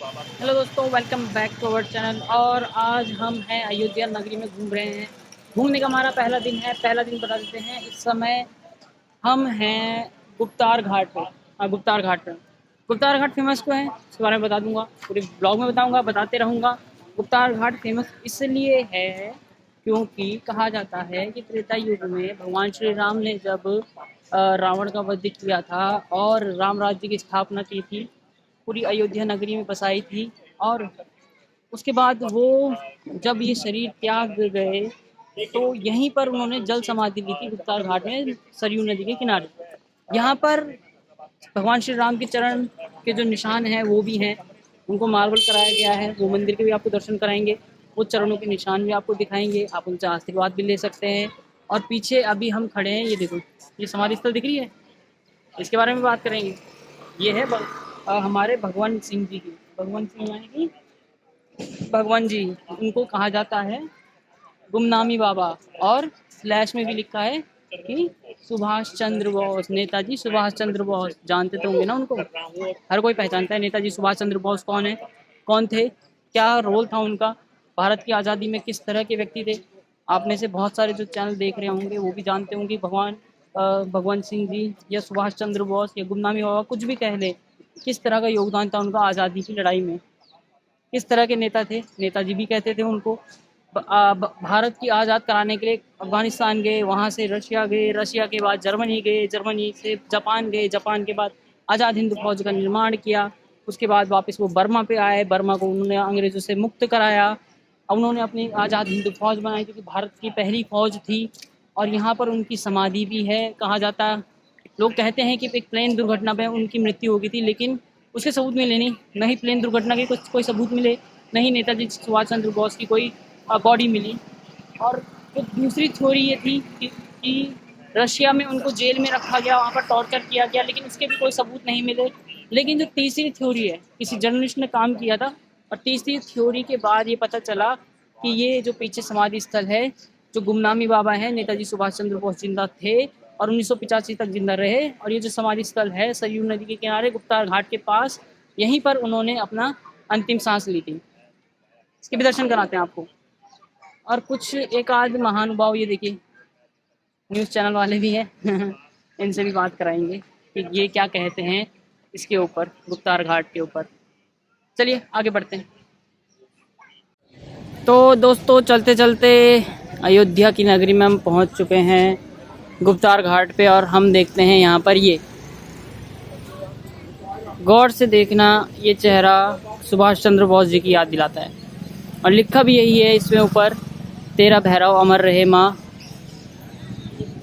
Hello दोस्तों, welcome back to our channel. और आज हम हैं अयोध्या नगरी में घूम रहे हैं। घूमने का हमारा पहला दिन है। पहला दिन बता देते हैं। इस समय हम हैं गुप्तार घाट पे। हाँ, गुप्तार घाट पे। गुप्तार घाट फेमस क्यों है इसके बारे में बता दूंगा, पूरे ब्लॉग में बताऊंगा, बताते रहूँगा। गुप्तार घाट फेमस इसलिए है क्योंकि कहा जाता है कि त्रेता युग में भगवान श्री राम ने जब रावण का वध किया था और राम राज्य की स्थापना की थी, पूरी अयोध्या नगरी में बसाई थी। और उसके बाद वो जब ये शरीर त्याग गए तो यहीं पर उन्होंने जल समाधि ली थी, गुप्तार घाट में, सरयू नदी के किनारे। यहाँ पर भगवान श्री राम के चरण के जो निशान हैं वो भी हैं, उनको मार्बल कराया गया है। वो मंदिर के भी आपको दर्शन कराएंगे, वो चरणों के निशान भी आपको दिखाएंगे, आप उनसे आशीर्वाद भी ले सकते हैं। और पीछे अभी हम खड़े हैं, ये देखो, ये समाधि स्थल दिख रही है, इसके बारे में बात करेंगे। ये है हमारे भगवान सिंह जी की, भगवान सिंह यानी कि भगवान जी, उनको कहा जाता है गुमनामी बाबा। और स्लैश में भी लिखा है कि सुभाष चंद्र बोस, नेताजी सुभाष चंद्र बोस। जानते तो होंगे ना उनको, हर कोई पहचानता है नेताजी सुभाष चंद्र बोस कौन है, कौन थे, क्या रोल था उनका, भारत की आज़ादी में किस तरह के व्यक्ति थे। आप में से बहुत सारे जो चैनल देख रहे होंगे वो भी जानते होंगे भगवान सिंह जी या सुभाष चंद्र बोस या गुमनामी बाबा, कुछ भी कह ले, किस तरह का योगदान था उनका आज़ादी की लड़ाई में, किस तरह के नेता थे। नेताजी भी कहते थे उनको। भारत की आज़ाद कराने के लिए अफ़गानिस्तान गए, वहाँ से रशिया गए, रशिया के बाद जर्मनी गए, जर्मनी से जापान गए, जापान के बाद आज़ाद हिंद फौज का निर्माण किया। उसके बाद वापस वो बर्मा पे आए, बर्मा को उन्होंने अंग्रेज़ों से मुक्त कराया। अब उन्होंने अपनी आज़ाद हिंद फौज बनाई जो कि भारत की पहली फौज थी। और यहाँ पर उनकी समाधि भी है। कहा जाता, लोग कहते हैं कि एक प्लेन दुर्घटना में उनकी मृत्यु हो गई थी, लेकिन उसके सबूत मिले नहीं, न ही प्लेन दुर्घटना के कुछ कोई सबूत मिले, न ही नेताजी सुभाष चंद्र बोस की कोई बॉडी मिली। और जो दूसरी थ्योरी ये थी कि रशिया में उनको जेल में रखा गया, वहाँ पर टॉर्चर किया गया, लेकिन उसके भी कोई सबूत नहीं मिले। लेकिन जो तीसरी थ्योरी है, किसी जर्नलिस्ट ने काम किया था, और तीसरी थ्योरी के बाद ये पता चला कि ये जो पीछे समाधि स्थल है, जो गुमनामी बाबा हैं, नेताजी सुभाष चंद्र बोस जिंदा थे और 1985 तक जिंदा रहे। और ये जो समाधि स्थल है सरयू नदी के किनारे गुप्तार घाट के पास, यहीं पर उन्होंने अपना अंतिम सांस ली थी। इसके भी दर्शन कराते हैं आपको। और कुछ एक आध महानुभाव, ये देखिए न्यूज़ चैनल वाले भी हैं इनसे भी बात कराएंगे कि ये क्या कहते हैं इसके ऊपर, गुप्तार घाट के ऊपर। चलिए आगे बढ़ते हैं। तो दोस्तों, चलते चलते अयोध्या की नगरी में हम पहुंच चुके हैं, गुप्तार घाट पे। और हम देखते हैं यहाँ पर, ये गौर से देखना, ये चेहरा सुभाष चंद्र बोस जी की याद दिलाता है। और लिखा भी यही है इसमें ऊपर, तेरा भैरव अमर रहे माँ,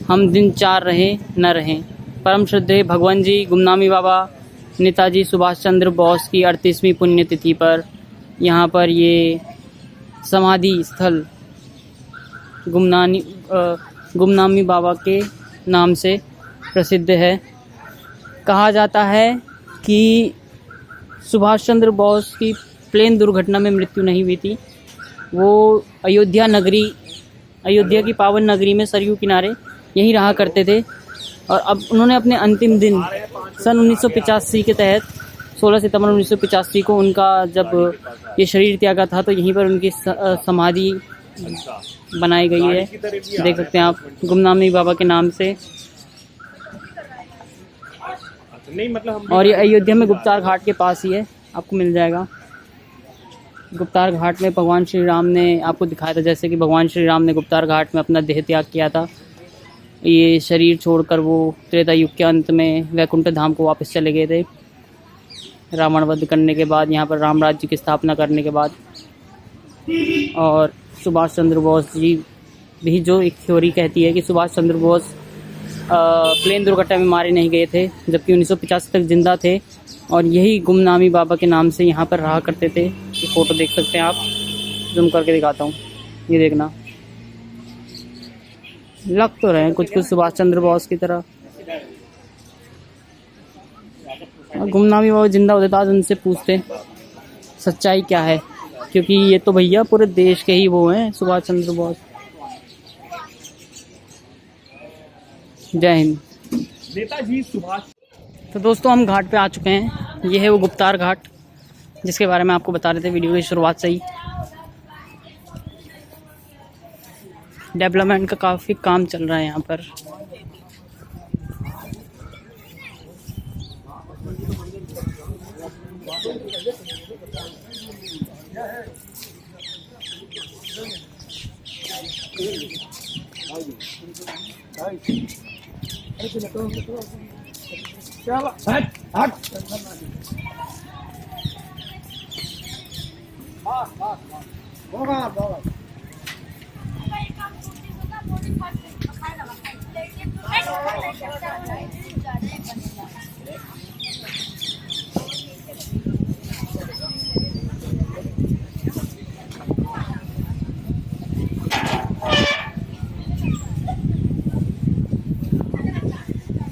हम दिन चार रहे न रहे। परम श्रद्धेय भगवान जी गुमनामी बाबा नेताजी सुभाष चंद्र बोस की 38वीं पुण्यतिथि पर यहाँ पर ये समाधि स्थल गुमनामी बाबा के नाम से प्रसिद्ध है। कहा जाता है कि सुभाष चंद्र बोस की प्लेन दुर्घटना में मृत्यु नहीं हुई थी। वो अयोध्या नगरी, अयोध्या की पावन नगरी में सरयू किनारे यहीं रहा करते थे। और अब उन्होंने अपने अंतिम दिन सन 1985 के तहत 16 सितंबर 1985 को उनका जब ये शरीर त्यागा था, तो यहीं पर उनकी समाधि बनाई गई है, देख सकते हैं आप, गुमनामी बाबा के नाम से। और ये अयोध्या में गुप्तार घाट के पास ही है, आपको मिल जाएगा। गुप्तार घाट में भगवान श्री राम ने आपको दिखाया था, जैसे कि भगवान श्री राम ने गुप्तार घाट में अपना देह त्याग किया था। ये शरीर छोड़कर वो त्रेता युग के अंत में वैकुंठ धाम को वापस चले गए थे, रावण वध करने के बाद, यहाँ पर राम राज्य की स्थापना करने के बाद। और सुभाष चंद्र बोस जी भी, जो एक थ्योरी कहती है कि सुभाष चंद्र बोस प्लेन दुर्घटना में मारे नहीं गए थे, जबकि 1950 तक जिंदा थे। और यही गुमनामी बाबा के नाम से यहाँ पर रहा करते थे। ये फ़ोटो देख सकते हैं आप, जूम करके दिखाता हूँ, ये देखना, लग तो रहे हैं कुछ कुछ सुभाष चंद्र बोस की तरह। गुमनामी बाबा जिंदा होते तो आज उनसे पूछते सच्चाई क्या है, क्योंकि ये तो भैया पूरे देश के ही वो हैं, सुभाष चंद्र बोस। जय हिंद। नेताजी सुभाष। तो दोस्तों, हम घाट पे आ चुके हैं। ये है वो गुप्तार घाट, जिसके बारे में आपको बता रहे थे वीडियो की शुरुआत से ही। डेवलपमेंट का काफ़ी काम चल रहा है यहाँ पर।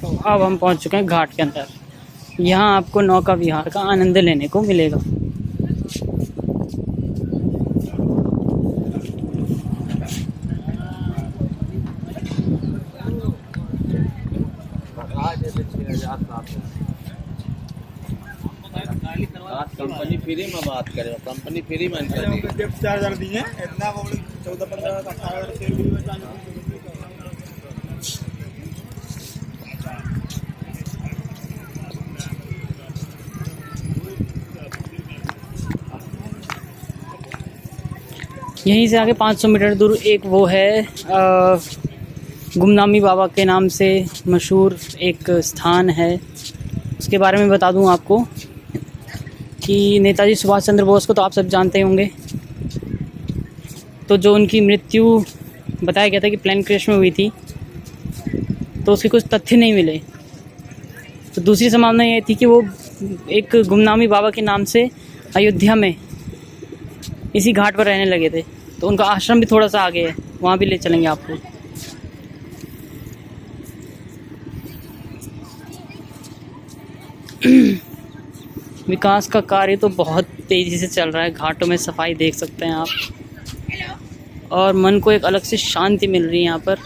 तो अब हम पहुंच चुके हैं घाट के अंदर। यहाँ आपको नौका विहार का आनंद लेने को मिलेगा। कंपनी फ्री में बात करें, कंपनी फ्री में 4,000 दिए इतना 14-15 18,000। यहीं से आगे 500 मीटर दूर एक वो है गुमनामी बाबा के नाम से मशहूर एक स्थान है। उसके बारे में बता दूं आपको कि नेताजी सुभाष चंद्र बोस को तो आप सब जानते ही होंगे। तो जो उनकी मृत्यु बताया गया था कि प्लेन क्रैश में हुई थी, तो उसके कुछ तथ्य नहीं मिले। तो दूसरी संभावना ये थी कि वो एक गुमनामी बाबा के नाम से अयोध्या में इसी घाट पर रहने लगे थे। तो उनका आश्रम भी थोड़ा सा आगे है, वहाँ भी ले चलेंगे आपको। विकास का कार्य तो बहुत तेज़ी से चल रहा है। घाटों में सफाई देख सकते हैं आप, और मन को एक अलग से शांति मिल रही है यहाँ पर।